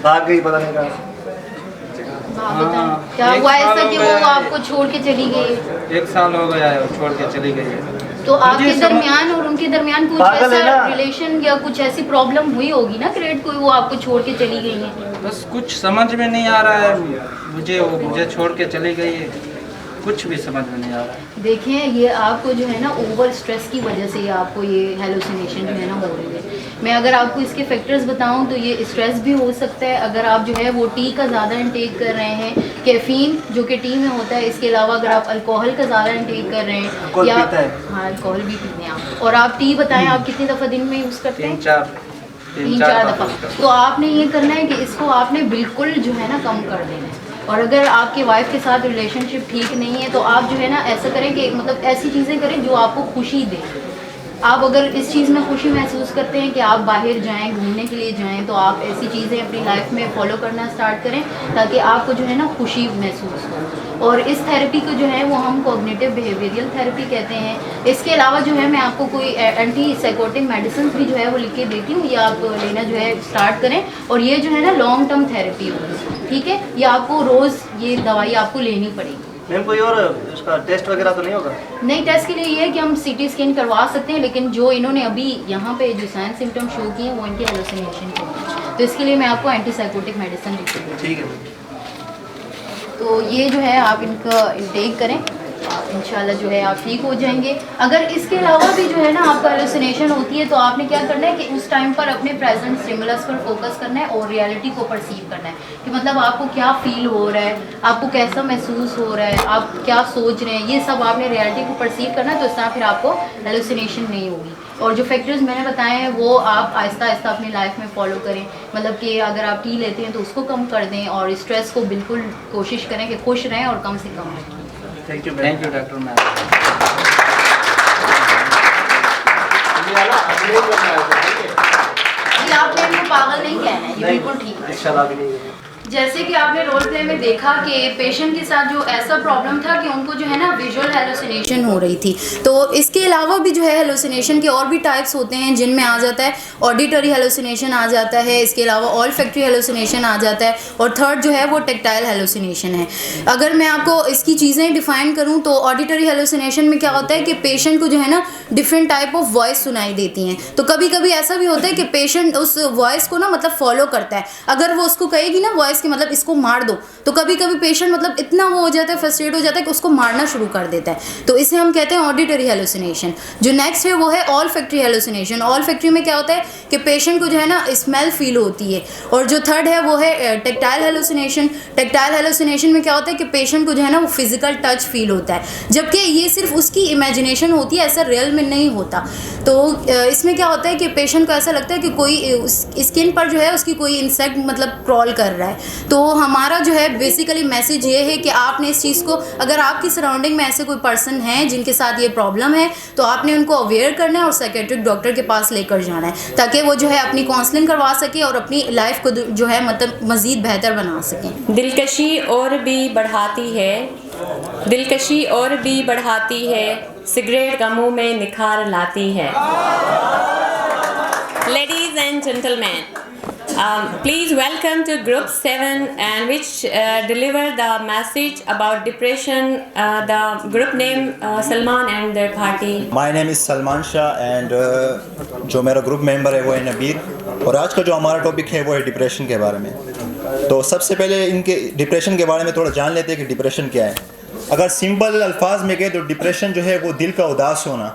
भाग गई, पता नहीं कहाँ। आप बताएं क्या हुआ ऐसा कि वो आपको छोड़ के चली गई? 1 साल हो गया है, वो छोड़ के चली गई है। तो आपके दरमियान और उनके दरमियान कुछ ऐसा रिलेशन या कुछ ऐसी प्रॉब्लम हुई होगी ना क्रिएट, कोई वो आपको छोड़ के चली गई है? बस कुछ समझ में नहीं आ रहा है मुझे, वो मुझे छोड़ के चली गई है, कुछ भी समझ में नहीं आ रहा है। देखिए ये आपको जो है ना ओवर स्ट्रेस की वजह से आपको ये हेलुसिनेशन जो है ना हो रही है। मैं अगर आपको इसके फैक्टर्स बताऊं तो ये स्ट्रेस भी हो सकता है, अगर आप जो है वो टी का ज़्यादा इंटेक कर रहे हैं, कैफीन जो कि टी में होता है, इसके अलावा अगर आप अल्कोहल का ज़्यादा इंटेक कर रहे हैं या हाँ अल्कोहल भी पीते हैं आप, और आप टी बताएं आप कितनी दफ़ा दिन में यूज़ करते हैं? 3-4 दफ़ा। तो आपने ये करना है कि इसको आपने बिल्कुल जो है ना कम कर देना है। और अगर आपके वाइफ के साथ रिलेशनशिप ठीक नहीं है तो आप जो है ना ऐसा करें कि मतलब ऐसी चीज़ें करें जो आपको खुशी दे। आप अगर इस चीज़ में खुशी महसूस करते हैं कि आप बाहर जाएं, घूमने के लिए जाएं, तो आप ऐसी चीज़ें अपनी लाइफ में फॉलो करना स्टार्ट करें ताकि आपको जो है ना खुशी महसूस हो। और इस थेरेपी को जो है वो हम कॉग्निटिव बिहेवियरल थेरेपी कहते हैं। इसके अलावा जो है मैं आपको कोई एंटी साइकोटिक मेडिसिन भी जो है वो लिख के देती हूँ, ये आप लेना जो है स्टार्ट करें। और ये जो है ना लॉन्ग टर्म थेरेपी होगी, ठीक है? ये आपको रोज़ ये दवाई आपको लेनी पड़ेगी। मैम कोई और इसका टेस्ट वगैरह तो नहीं होगा? नहीं, टेस्ट के लिए ये है कि हम सीटी स्कैन करवा सकते हैं, लेकिन जो इन्होंने अभी यहाँ पे जो साइन सिम्टम शो किए हैं वो इनके हेलुसिनेशन के हैं, तो इसके लिए मैं आपको एंटीसाइकोटिक मेडिसिन लिख के दूँगी। ठीक है। तो ये जो है आप इनका इंटेक करें, इंशाल्लाह जो है आप ठीक हो जाएंगे। अगर इसके अलावा भी जो है ना आपको हेलुसिनेशन होती है तो आपने क्या करना है कि उस टाइम पर अपने प्रेजेंट स्टिमुलस पर फोकस करना है और रियलिटी को परसीव करना है कि मतलब आपको क्या फील हो रहा है, आपको कैसा महसूस हो रहा है, आप क्या सोच रहे हैं, ये सब आपने रियलिटी को परसीव करना है। तो इस तरह फिर आपको हेलुसिनेशन नहीं होगी। और जो फैक्टर्स मैंने बताए हैं वो आप आहिस्ता आहिस्ता अपनी लाइफ में फॉलो करें, मतलब कि अगर आप टी लेते हैं तो उसको कम कर दें और स्ट्रेस को बिल्कुल कोशिश करें कि खुश रहें और कम से कम रखें। Thank you doctor ma'am. आपने इनको पागल नहीं कहना है, ये बिल्कुल ठीक है। इंशाल्लाह भी नहीं। जैसे कि आपने रोल प्ले में देखा कि पेशेंट के साथ जो ऐसा प्रॉब्लम था कि उनको जो है ना विजुअल हेलुसिनेशन हो रही थी। तो इसके अलावा भी जो है हेलुसिनेशन के और भी टाइप्स होते हैं जिनमें आ जाता है ऑडिटरी हेलुसिनेशन आ जाता है, इसके अलावा ऑल्फैक्टरी हेलुसिनेशन आ जाता है, और थर्ड जो है वो टेक्टाइल हेलुसिनेशन है। अगर मैं आपको इसकी चीज़ें डिफ़ाइन करूँ तो ऑडिटरी हेलुसिनेशन में क्या होता है कि पेशेंट को जो है ना डिफरेंट टाइप ऑफ वॉइस सुनाई देती हैं। तो कभी कभी ऐसा भी होता है कि पेशेंट उस वॉइस को ना मतलब फॉलो करता है। अगर वो उसको कहेगी ना वॉइस की मतलब इसको मार दो, तो कभी कभी पेशेंट मतलब इतना वो हो जाता है, फ्रस्ट्रेट हो जाता है कि उसको मारना शुरू कर देता है। तो इसे हम कहते हैं ऑडिटरी हेलुसिनेशन। जो नेक्स्ट है वो है ऑल्फैक्टरी हेलुसिनेशन। ऑल्फैक्टरी में क्या होता है कि पेशेंट को जो है ना स्मेल फील होती है। और जो थर्ड है वो है टेक्टाइल हेलुसिनेशन। टेक्टाइल हेलुसिनेशन में क्या होता है कि पेशेंट को जो है ना वो फिजिकल टच फील होता है, जबकि ये सिर्फ उसकी इमेजिनेशन होती है, ऐसा रियल में नहीं होता। तो इसमें क्या होता है कि पेशेंट को ऐसा लगता है कि कोई स्किन पर जो है उसकी कोई इंसेक्ट मतलब क्रॉल कर रहा है। तो हमारा जो है बेसिकली मैसेज ये है कि आपने इस चीज़ को, अगर आपकी सराउंडिंग में ऐसे कोई पर्सन हैं जिनके साथ ये प्रॉब्लम है, तो आपने उनको अवेयर करना है और साइकेट्रिक डॉक्टर के पास लेकर जाना है, ताकि वो जो है अपनी काउंसलिंग करवा सके और अपनी लाइफ को जो है मतलब मज़ीद बेहतर बना सकें। दिलकशी और भी बढ़ाती है, दिलकशी और भी बढ़ाती है, सिगरेट गमों में निखार लाती है। Ladies and gentlemen, please welcome to Group 7 and which deliver the message about depression. The group name Salman and their party. My name is Salman Shah and जो मेरा ग्रुप मेंबर है वो है नबीर, और आज का जो हमारा टॉपिक है वो है डिप्रेशन के बारे में। तो सबसे पहले इनके डिप्रेशन के बारे में थोड़ा जान लेते हैं कि डिप्रेशन क्या है। अगर सिंपल अल्फाज में कहें तो डिप्रेशन जो है वो दिल का उदास होना,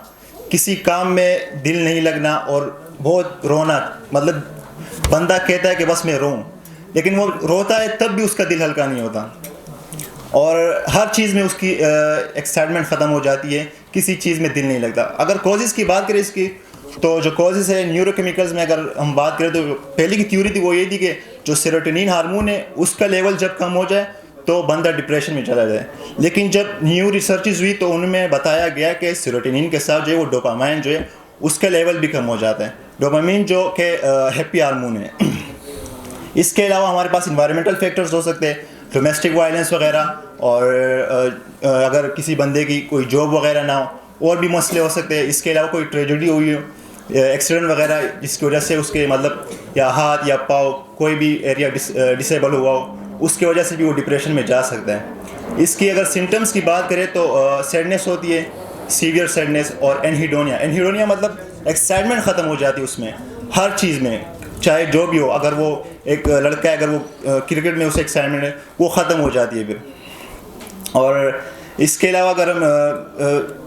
किसी काम में दिल नहीं लगना और बहुत रोना। मतलब बंदा कहता है कि बस मैं रोऊं, लेकिन वो रोता है तब भी उसका दिल हल्का नहीं होता, और हर चीज़ में उसकी एक्साइटमेंट ख़त्म हो जाती है, किसी चीज़ में दिल नहीं लगता। अगर कॉजेज़ की बात करें इसकी, तो जो कॉजेज़ है न्यूरोकेमिकल्स में अगर हम बात करें तो पहले की थ्योरी थी वो ये थी कि जो सेरोटोनिन हार्मोन है उसका लेवल जब कम हो जाए तो बंदा डिप्रेशन में चला जाए। लेकिन जब न्यू रिसर्चेज हुई तो उनमें बताया गया कि सेरोटोनिन के साथ जो है वो डोपामाइन जो है उसका लेवल भी कम हो जाता है। डोपामाइन जो कि हैप्पी हार्मोन है। इसके अलावा हमारे पास इन्वायरमेंटल फैक्टर्स हो सकते हैं, डोमेस्टिक वायलेंस वगैरह, और अगर किसी बंदे की कोई जॉब वगैरह ना हो और भी मसले हो सकते हैं। इसके अलावा कोई ट्रेजेडी हुई हो, एक्सीडेंट वगैरह जिसकी वजह से उसके मतलब या हाथ या पाँव कोई भी एरिया डिसेबल हुआ हो, उसकी वजह से भी वो डिप्रेशन में जा सकता है। इसकी अगर सिम्टम्स की बात करें तो सैडनेस होती है, सीवियर सैडनेस, और एनहीडोनिया। एनहीडोनिया मतलब एक्साइटमेंट ख़त्म हो जाती है उसमें हर चीज़ में, चाहे जो भी हो। अगर वो एक लड़का है, अगर वो क्रिकेट में उसे एक्साइटमेंट है वो ख़त्म हो जाती है फिर। और इसके अलावा अगर हम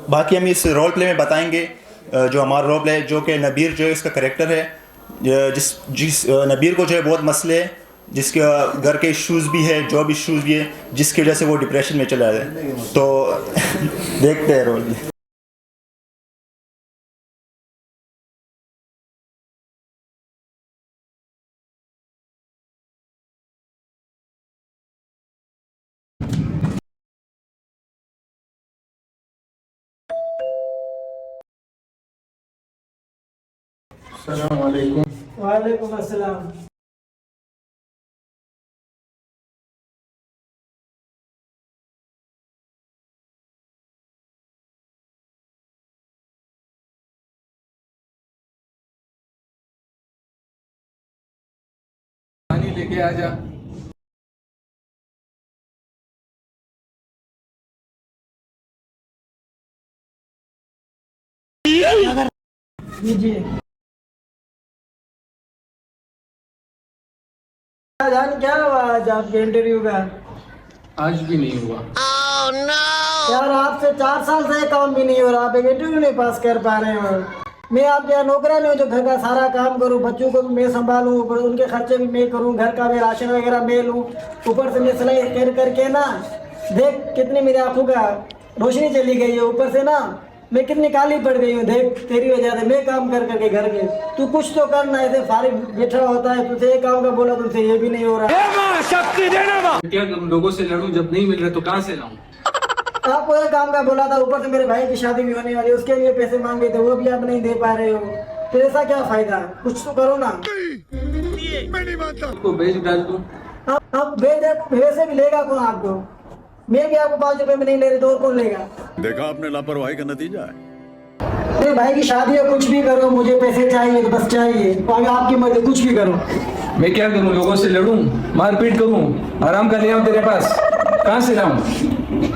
बाकी हम इस रोल प्ले में बताएंगे, जो हमारा रोल प्ले है जो कि नबीर जो है इसका करेक्टर है, जिस नबीर को जो है बहुत मसले है, जिसके घर के इश्यूज़ भी है, जॉब इश्यूज़ भी है, जिसकी वजह से वो डिप्रेशन में चला जाए। तो देखते हैं रोल। अस्सलाम वालेकुम। वालेकुम अस्सलाम। पानी लेके आ जा। जान क्या हुआ आज आपके इंटरव्यू का? आज भी नहीं हुआ। यार आपसे 4 साल से काम भी नहीं हो रहा, आप एक इंटरव्यू नहीं पास कर पा रहे हो। मैं आपके यहाँ नौकरानी हूँ जो घर का सारा काम करूँ, बच्चों को भी मैं संभालूँ, ऊपर उनके खर्चे भी मैं करूँ, घर का भी राशन वगैरह मैं लूँ, ऊपर से मैं सिलाई कर करके ना देख कितनी मेरी आंखों का रोशनी चली गई है, ऊपर से ना मैं कितनी काली पड़ गई हूँ, देख तेरी वजह से मैं काम कर करके घर के। तू कुछ तो करना, ऐसे फारिग बैठा होता है, तुझे ये काम का बोला तुझसे ये भी नहीं हो रहा। शक्ति देना क्या लोगों से लड़ूं, जब नहीं मिल रहे तो कहाँ से लाऊं? आपको ये काम का बोला था, ऊपर से मेरे भाई की शादी भी होने वाली, उसके लिए पैसे मांगे थे, वो भी आप नहीं दे पा रहे हो, तो ऐसा क्या फायदा? कुछ तो करो ना। उसको बेच डाल दूं, अब वैसे भी लेगा कौन आपको? मैं भी आपको 5 रुपए में नहीं ले रही तो और कौन लेगा? देखा आपने लापरवाही का नतीजा है। अरे भाई की शादी है, कुछ भी करो, मुझे पैसे चाहिए तो बस चाहिए, आगे आपकी मर्जी, कुछ भी करो। मैं क्या करूं? लोगों से लड़ूं, मारपीट करूं, आराम का ले आऊं तेरे पास? कहाँ से लाऊं?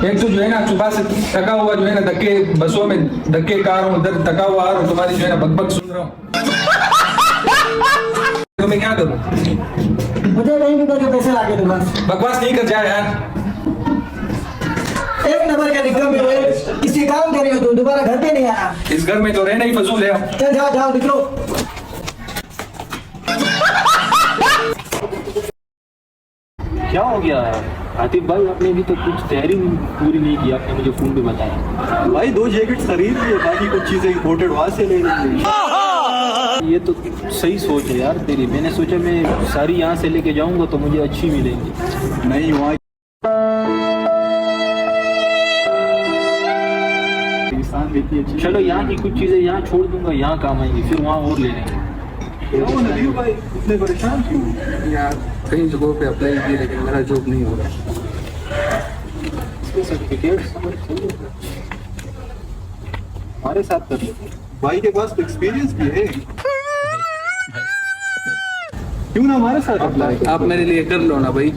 एक तो जो है ना सुबह से थका हुआ जो है ना, धक्के बसों में धक्के खा रहा हूँ, इधर थका हुआ आ रहा हूँ, तुम्हारी जो है ना बकबक सुन रहा हूँ। तो मैं क्या करूं? मुझे कहीं भी करके पैसे लाके दो बस। बकवास नहीं कर जा यार। एक नंबर का निकल में किसी काम कर रही हो तुम, दोबारा घर पे नहीं आना। इस घर में तो रहना ही फजूल है। चल जाओ जाओ निकलो। क्या हो गया आतिफ भाई? आपने अभी तक कुछ तैयारी पूरी नहीं की, आपने मुझे फोन पे बताया। भाई 2 जैकेट खरीद लिए, बाकी कुछ चीजें इंपोर्टेड वहां से ले लेंगे। ये तो सही सोच है यार तेरी। मैंने सोचा मैं सारी यहाँ से लेके जाऊंगा तो मुझे अच्छी मिलेंगी। नहीं, वहाँ चलो यहाँ की कुछ चीजें यहाँ छोड़ दूंगा, यहाँ काम आएंगी, फिर वहाँ और ले लेंगे। नबील भाई इतने परेशान क्यों? यार कई जगहों पे अप्लाई किया लेकिन मेरा जॉब नहीं हो रहा। सर्टिफिकेट हमारे साथ कर लो। भाई के पास तो एक्सपीरियंस भी है, क्यों ना हमारे साथ अप्लाई? आप मेरे लिए कर लो ना भाई।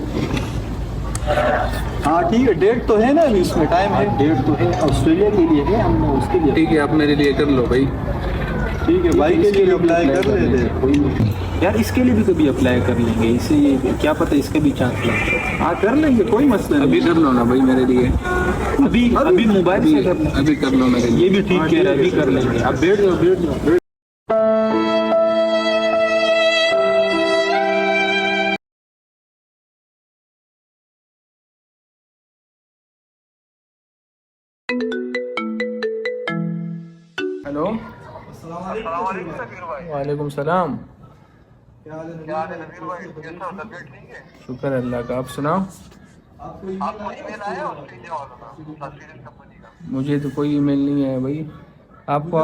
हाँ ठीक है, डेट तो है ना अभी, उसमें टाइम है। डेट तो है, ऑस्ट्रेलिया के लिए है, हमने उसके लिए। ठीक है, आप मेरे लिए कर लो भाई। ठीक है, भाई के लिए अप्लाई कर लेते। कोई नहीं यार, इसके लिए भी कभी अप्लाई कर लेंगे, इसे ये क्या पता इसका भी चांस लगे। हाँ कर लेंगे, कोई मसला नहीं। अभी कर लो ना भाई मेरे लिए। अभी मोबाइल से कर लो। अभी कर लो मेरे लिए। ये भी ठीक कह रहा है, अभी कर लेंगे। आप बैठ जाओ बैठ जाओ। हेलो, वालेकुम सलाम। शुक्र अल्लाह का, आप सुनाओ। मुझे तो कोई ईमेल नहीं है भाई। आपको?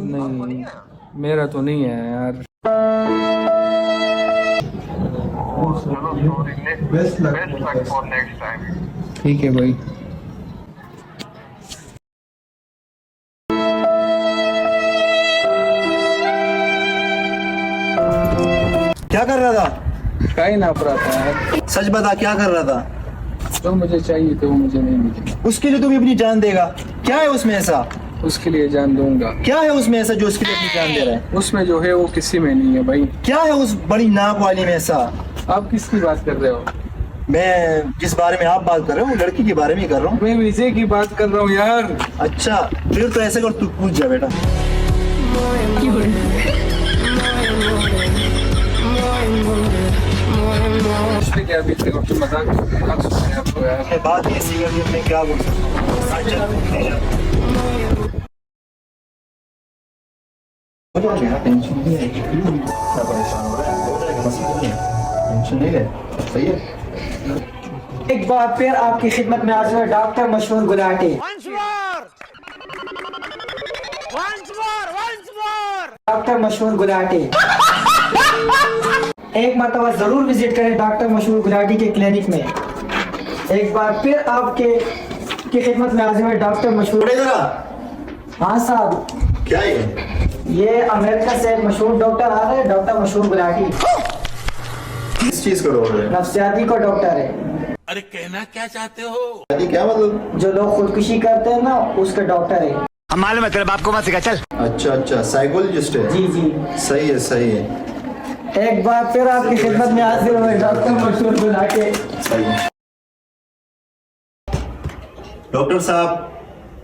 नहीं, मेरा तो नहीं है यार। Best luck for next time. ठीक है भाई। क्या कर रहा था? कहीं ना रहा था यार। सच बता, क्या कर रहा था? जो मुझे चाहिए थे वो मुझे नहीं मिले। उसके लिए तुम अपनी जान देगा? क्या है उसमें ऐसा? उसके लिए जान दूंगा। क्या है उसमें ऐसा जो उसके लिए अपनी जान दे रहा है? उसमें जो है वो किसी में नहीं है भाई। क्या है उस बड़ी नाक वाली में ऐसा? आप किसकी बात कर रहे हो? मैं जिस बारे में आप बात कर रहे हो वो लड़की के बारे में कर रहा हूँ। मैं विजय की बात कर रहा हूँ यार। अच्छा, फिर तो ऐसे कर, तू पूछ जा बेटा। क्या मजाक आपको यार? बात ये सी कर, मैं क्या बोल टेंशन नहीं है, क्या परेशान हो रहा है? हो जाएगा, मसला नहीं है, टेंशन नहीं ले, सही है। एक बार फिर आपकी खिदमत में हाजिर है डॉक्टर मशहूर गुलाटी। डॉक्टर मशहूर गुलाटी। एक मरतबा जरूर विजिट करें डॉक्टर मशहूर गुलाटी के क्लिनिक में। एक बार फिर आपके की खिदमत में हाजिर है डॉक्टर मशहूर। हाँ साहब। क्या ये अमेरिका से एक मशहूर डॉक्टर आ रहे हैं, डॉक्टर मशहूर गुलाटी। किस चीज को डॉक्टर है? नफ्सियाती को डॉक्टर है। अरे कहना क्या चाहते हो? क्या मतलब? जो लोग खुदकुशी करते हैं ना, उसका डॉक्टर है। हम मालूम है तेरे बाप को मत सिखा, चल। अच्छा अच्छा, साइकोलॉजिस्ट है। जी जी, सही है सही है। एक बार फिर आपकी खिदमत में हाजिर हुए डॉक्टर मशहूर गुलाटी। सही है। डॉक्टर साहब,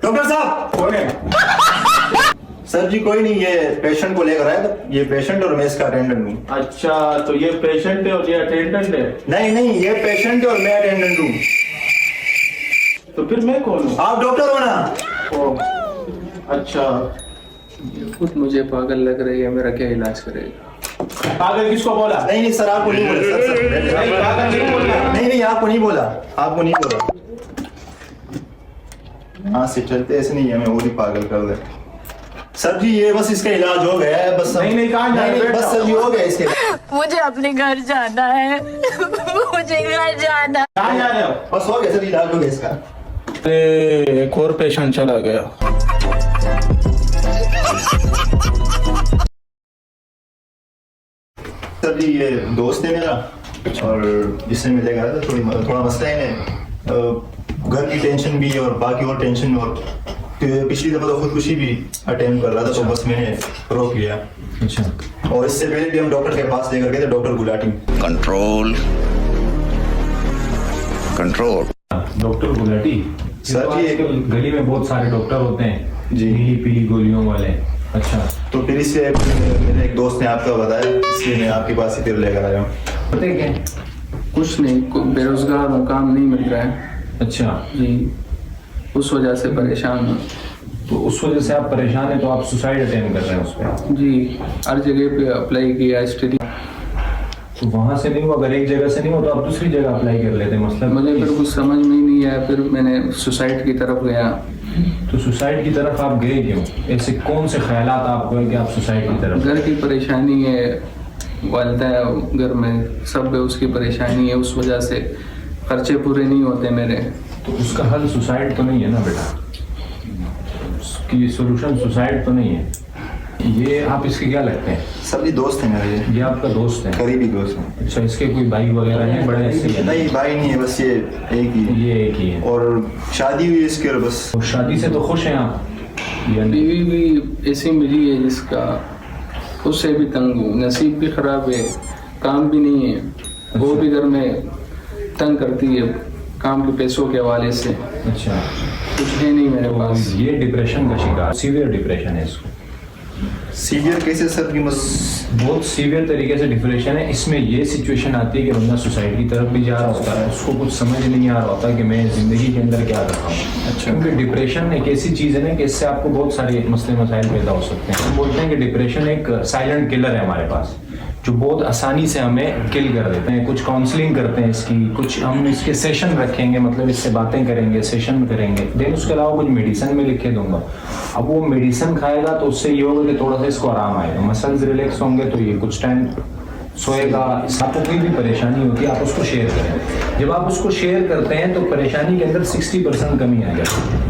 डॉक्टर साहब कौन है? सर जी कोई नहीं, ये पेशेंट को लेकर आया था। ये पेशेंट और मैं इसका अटेंडेंट हूँ। अच्छा, तो ये पेशेंट है और ये अटेंडेंट है? नहीं नहीं, ये पेशेंट है और मैं अटेंडेंट हूँ। तो फिर मैं कौन हूँ? आप डॉक्टर हो ना? अच्छा, खुद मुझे पागल लग रही है, मेरा क्या इलाज करेगा? पागल किसको बोला? नहीं नहीं सर, आपको नहीं बोला सर। नहीं नहीं, आपको नहीं बोला, आपको नहीं बोला। हाँ से चलते ऐसे नहीं है, हमें और ही पागल कर दे। सर जी ये बस इसका इलाज हो गया है बस। नहीं कहाँ जा रहे हो? बस सर जी हो गया इसके। मुझे अपने घर जाना है मुझे घर जाना। कहाँ जा रहे हो? बस हो गया सर, इलाज हो गया इसका। एक और पेशेंट चला गया। सर जी ये दोस्त है मेरा और इससे मिलेगा तो थोड़ा मसला है घर की टेंशन भी और बाकी और टेंशन, और पिछली दफा तो खुदकुशी भी अटेम्प्ट कर रहा था तो बस मैंने रोक लिया। अच्छा। और इससे पहले भी हम डॉक्टर के पास लेकर गए थे, doctor Gulati. Control control. Doctor Gulati sir ji एक गली में बहुत सारे डॉक्टर होते हैं जी, नीली पीली गोलियों वाले। अच्छा। तो फिर इससे मेरे एक दोस्त ने आपका बताया, इसलिए मैं आपके पास ही फिर लेकर आया हूँ। पता क्या? कुछ नहीं, बेरोजगार हूँ, काम नहीं मिल रहा है। अच्छा जी, उस वजह से परेशान हूँ। तो उस वजह से आप परेशान हैं तो आप सुसाइड अटेम्प्ट कर रहे हैं उस पर? जी, हर जगह पे अप्लाई किया स्टडी, तो वहाँ से नहीं हुआ। अगर एक जगह से नहीं हुआ तो आप दूसरी जगह अप्लाई कर लेते। मतलब मुझे फिर कुछ समझ में ही नहीं आया, फिर मैंने सुसाइड की तरफ गया। तो सुसाइड की तरफ आप गए क्यों? ऐसे कौन से ख्यालात आपको है कि आप सुसाइड की तरफ? घर की परेशानी है, वालिदा घर में सब है, उसकी परेशानी है, उस वजह से खर्चे पूरे नहीं होते मेरे। तो उसका हल सुसाइड तो नहीं है ना बेटा, उसकी सोल्यूशन सुसाइड तो नहीं है। ये आप इसके क्या लगते हैं? सर जी दोस्त है मेरा। ये आपका दोस्त है? करीबी दोस्त है। अच्छा, इसके कोई भाई वगैरह हैं बड़े ऐसे? नहीं भाई नहीं है, बस ये एक ही है। ये एक ही है। और शादी हुई इसकी और बस। और शादी से तो खुश हैं आप? बीवी भी ऐसी मिली है जिसका उससे भी तंग हूँ, नसीब भी खराब है, काम भी नहीं है। वो भी घर में तंग करती है काम के पैसों के हवाले से। अच्छा। कुछ है नहीं मेरे पास। ये डिप्रेशन का शिकार, सीवियर डिप्रेशन है इसको। सीवियर कैसे सर की बहुत सीवियर तरीके से डिप्रेशन है। इसमें ये सिचुएशन आती है कि बंदा सुसाइड की तरफ भी जा रहा होता है, उसको कुछ समझ नहीं आ रहा होता कि मैं ज़िंदगी के अंदर क्या कर रहा हूँ। अच्छा। क्योंकि डिप्रेशन एक ऐसी चीज़ है ना कि इससे आपको बहुत सारे मसले मसाइल पैदा हो सकते हैं। हम बोलते हैं कि डिप्रेशन एक साइलेंट किलर है हमारे पास, जो बहुत आसानी से हमें किल कर देते हैं। कुछ काउंसलिंग करते हैं इसकी, कुछ हम इसके सेशन रखेंगे, मतलब इससे बातें करेंगे, सेशन करेंगे। देन उसके अलावा कुछ मेडिसिन में लिख के दूंगा। अब वो मेडिसिन खाएगा तो उससे ये होगा कि थोड़ा सा इसको आराम आएगा, मसल्स रिलैक्स होंगे, तो ये कुछ टाइम सोएगा। आपको कोई भी परेशानी होती है आप उसको शेयर करें। जब आप उसको शेयर करते हैं तो परेशानी के अंदर 60% कमी आ जाती है।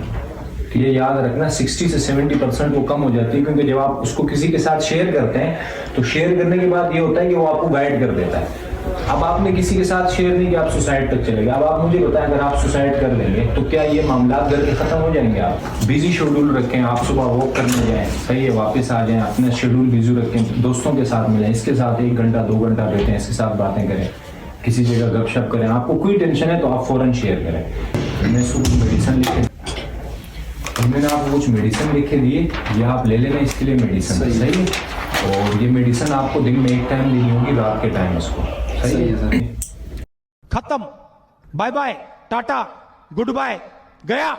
तो ये याद रखना, 60 से 70% वो कम हो जाती है, क्योंकि जब आप उसको किसी के साथ शेयर करते हैं तो शेयर करने के बाद ये होता है कि वो आपको गाइड कर देता है। अब आपने किसी के साथ शेयर नहीं किया, आप सुसाइड तक चले गए। अब आप मुझे बताएं, अगर आप सुसाइड कर लेंगे तो क्या ये मामला घर के खत्म हो जाएंगे? आप बिजी शेड्यूल रखें, आप सुबह वॉक करने जाएं, सही है, वापस आ जाएं, अपना शेड्यूल बिजी रखें, दोस्तों के साथ मिलें, इसके साथ 1 घंटा 2 घंटा बैठें, इसके साथ बातें करें, किसी जगह गपशप करें। आपको कोई टेंशन है तो आप फ़ौरन शेयर करें। मैं इसको मेडिसिन लिखे, मैंने आपको कुछ मेडिसिन लिखे दिए, ये आप ले लेना इसके लिए मेडिसिन, सही है। और ये मेडिसिन आपको दिन में 1 टाइम देनी होगी, रात के टाइम इसको, सही है। खत्म, bye bye, tata, goodbye, गया।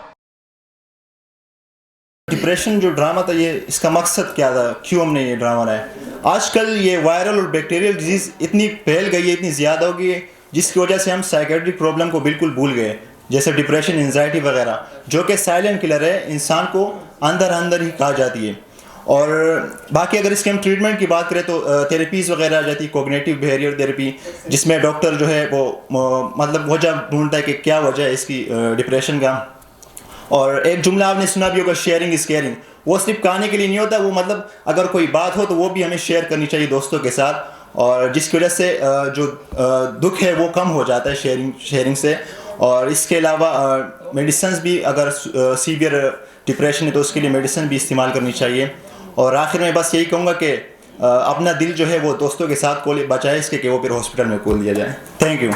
डिप्रेशन जो ड्रामा था, ये इसका मकसद क्या था, क्यों हमने ये ड्रामा बनाया? आजकल ये वायरल और बैक्टीरियल डिजीज़ इतनी फैल गई है, इतनी ज़्यादा हो गई है, जिसकी वजह से हम साइकेट्रिक प्रॉब्लम को बिल्कुल भूल गए, जैसे डिप्रेशन, एंजाइटी वगैरह, जो कि साइलेंट किलर है, इंसान को अंदर अंदर ही खा जाती है। और बाकी अगर इसके हम ट्रीटमेंट की बात करें तो थेरेपीज़ वगैरह आ जाती है, कोग्निटिव बिहेवियर थेरेपी, जिसमें डॉक्टर जो है वो मतलब वजह ढूंढता है कि क्या वजह है इसकी डिप्रेशन का। और एक जुमला आपने सुना भी होगा, शेयरिंग इज़ केयरिंग। वो सिर्फ कहने के लिए नहीं होता, वो मतलब अगर कोई बात हो तो वो भी हमें शेयर करनी चाहिए दोस्तों के साथ, और जिसकी वजह से जो दुख है वो कम हो जाता है शेयरिंग से। और इसके अलावा मेडिसिन भी, अगर सीवियर डिप्रेशन है तो उसके लिए मेडिसिन भी इस्तेमाल करनी चाहिए। और आखिर में बस यही कहूँगा कि अपना दिल जो है वो दोस्तों के साथ खोले, बचाए इसके कि वो फिर हॉस्पिटल में खोल दिया जाए। Thank you.